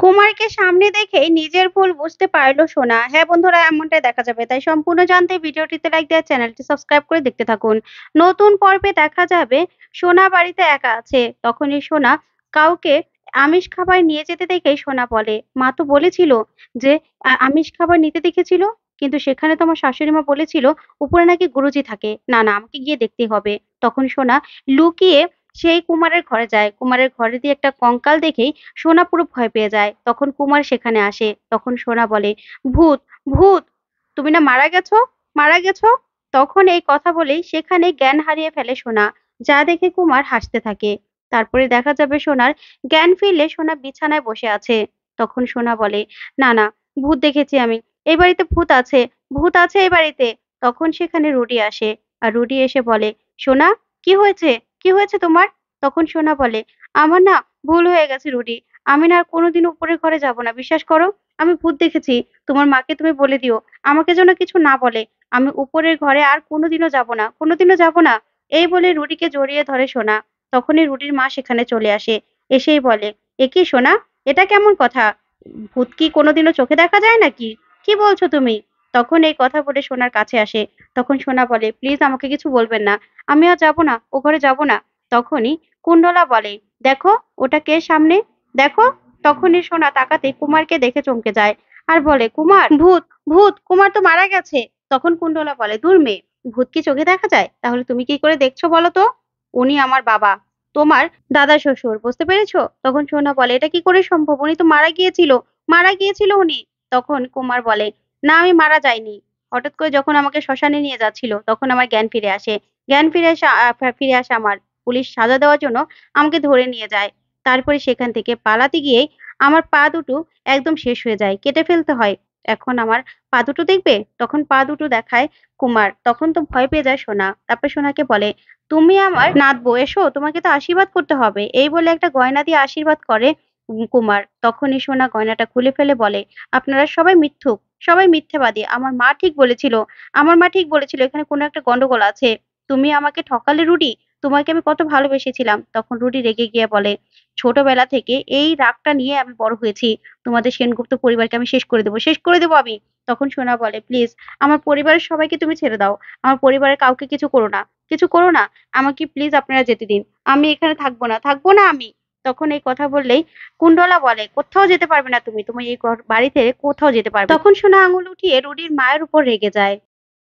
কুমারকে সামনে দেখেই নিজের ভুল বুঝতে পারল সোনা। হ্যাঁ বন্ধুরা, এমনটাই দেখা যাবে। তাই সম্পূর্ণ জানতে ভিডিওটিতে লাইক দিয়ে চ্যানেলটি সাবস্ক্রাইব করে দেখতে থাকুন। নতুন পর্বে দেখা যাবে সোনা বাড়িতে একা আছে। তখনই সোনা কাউকে আমিষ খাবার নিয়ে যেতে দেখেই সোনা বলে, মা তো বলেছিল যে আমিষ খাবার নিতে দেখেছিল, কিন্তু সেখানে তো আমার শাশুড়ি মা বলেছিল উপরে নাকি গুরুজি থাকে। না না, আমাকে গিয়ে দেখতে হবে। তখন সোনা লুকিয়ে সেই কুমারের ঘরে যায়। কুমারের ঘরে দিয়ে একটা কঙ্কাল দেখেই সোনা পুরো ভয় পেয়ে যায়। তখন কুমার সেখানে আসে। তখন সোনা বলে, ভূত, ভূত, তুমি না মারা গেছো, মারা গেছো। তখন এই কথা বলেই সেখানে জ্ঞান হারিয়ে ফেলে সোনা। যা দেখে কুমার হাসতে থাকে। তারপরে দেখা যাবে সোনার জ্ঞান ফিরলে সোনা বিছানায় বসে আছে। তখন সোনা বলে, না না, ভূত দেখেছি আমি, এই বাড়িতে ভূত আছে, ভূত আছে এই বাড়িতে। তখন সেখানে রুডি আসে। আর রুডি এসে বলে, সোনা, কি হয়েছে, কি হয়েছে তোমার? তখন সোনা বলে, আমার না ভুল হয়ে গেছে রুডি, আমি না আর কোনোদিন উপরের ঘরে যাব না, বিশ্বাস করো। আমি ভূত দেখেছি। তোমার মাকে তুমি বলে দিও আমাকে যেন কিছু না বলে। আমি উপরের ঘরে আর কোনোদিনও যাব না, কোনোদিনও যাব না। এই বলে রুডিকে জড়িয়ে ধরে সোনা। তখনই রুডির মা সেখানে চলে আসে। এসেই বলে, এ কি সোনা, এটা কেমন কথা? ভূত কি কোনোদিনও চোখে দেখা যায় নাকি? কি বলছো তুমি? তখন এই কথা বলে সোনার কাছে আসে। তখন সোনা বলে, প্লিজ আমাকে কিছু বলবেন না, আমি আর যাব না, ও ঘরে যাব না। তখনই কুণ্ডলা বলে, দেখো ওটা কে সামনে, দেখো। তখনই সোনা তাকাতে কুমারকে দেখে চমকে যায়। আর বলে, কুমার, ভূত, ভূত, কুমার তো মারা গেছে। তখন কুণ্ডলা বলে, দূর মেয়ে, ভূত কি চোখে দেখা যায়? তাহলে তুমি কি করে দেখছো বলো তো? উনি আমার বাবা, তোমার দাদা শ্বশুর, বুঝতে পেরেছো? তখন সোনা বলে, এটা কি করে সম্ভব, উনি তো মারা গিয়েছিল, মারা গিয়েছিল উনি। তখন কুমার বলে, না আমি মারা যাইনি। হঠাৎ করে যখন আমাকে শ্মশানে নিয়ে যাচ্ছিল তখন আমার জ্ঞান ফিরে আসে। জ্ঞান ফিরে আসে আমার। পুলিশ সাজা দেওয়ার জন্য আমাকে ধরে নিয়ে যায়। তারপরে সেখান থেকে পালাতে গিয়ে আমার পা দুটো একদম শেষ হয়ে যায়, কেটে ফেলতে হয়। এখন আমার পা দুটো দেখবে। তখন পা দুটো দেখায় কুমার। তখন তো ভয় পেয়ে যায় সোনা। তারপর সোনাকে বলে, তুমি আমার নাতবো, এসো, তোমাকে তো আশীর্বাদ করতে হবে। এই বলে একটা গয়না দিয়ে আশীর্বাদ করে কুমার। তখনই সোনা গয়নাটা খুলে ফেলে বলে, আপনারা সবাই মিথ্যুক, সবাই মিথ্যেবাদী। আমার মা ঠিক বলেছিল, আমার মা ঠিক বলেছিল এখানে কোনো একটা গন্ডগোল আছে। তুমি আমাকে ঠকালে রুডি, তোমাকে আমি কত ভালোবেসেছিলাম। তখন রুডি রেগে গিয়ে বলে, ছোটবেলা থেকে এই রাগটা নিয়ে আমি বড় হয়েছি। তোমাদের সেনগুপ্ত পরিবারকে আমি শেষ করে দেবো, শেষ করে দেবো আমি। তখন সোনা বলে, প্লিজ আমার পরিবারের সবাইকে তুমি ছেড়ে দাও, আমার পরিবারের কাউকে কিছু করো না, কিছু করো না, আমাকে প্লিজ আপনারা যেতে দিন, আমি এখানে থাকবো না, থাকবো না আমি। তখন এই কথা বললেই কুণ্ডলা বলে, কোথাও যেতে পারবে না তুমি, তুমি এই বাড়ি থেকে কোথাও যেতে পারবে না। তখন সোনা আঙুল উঠিয়ে রুডির মায়ের উপর রেগে যায়।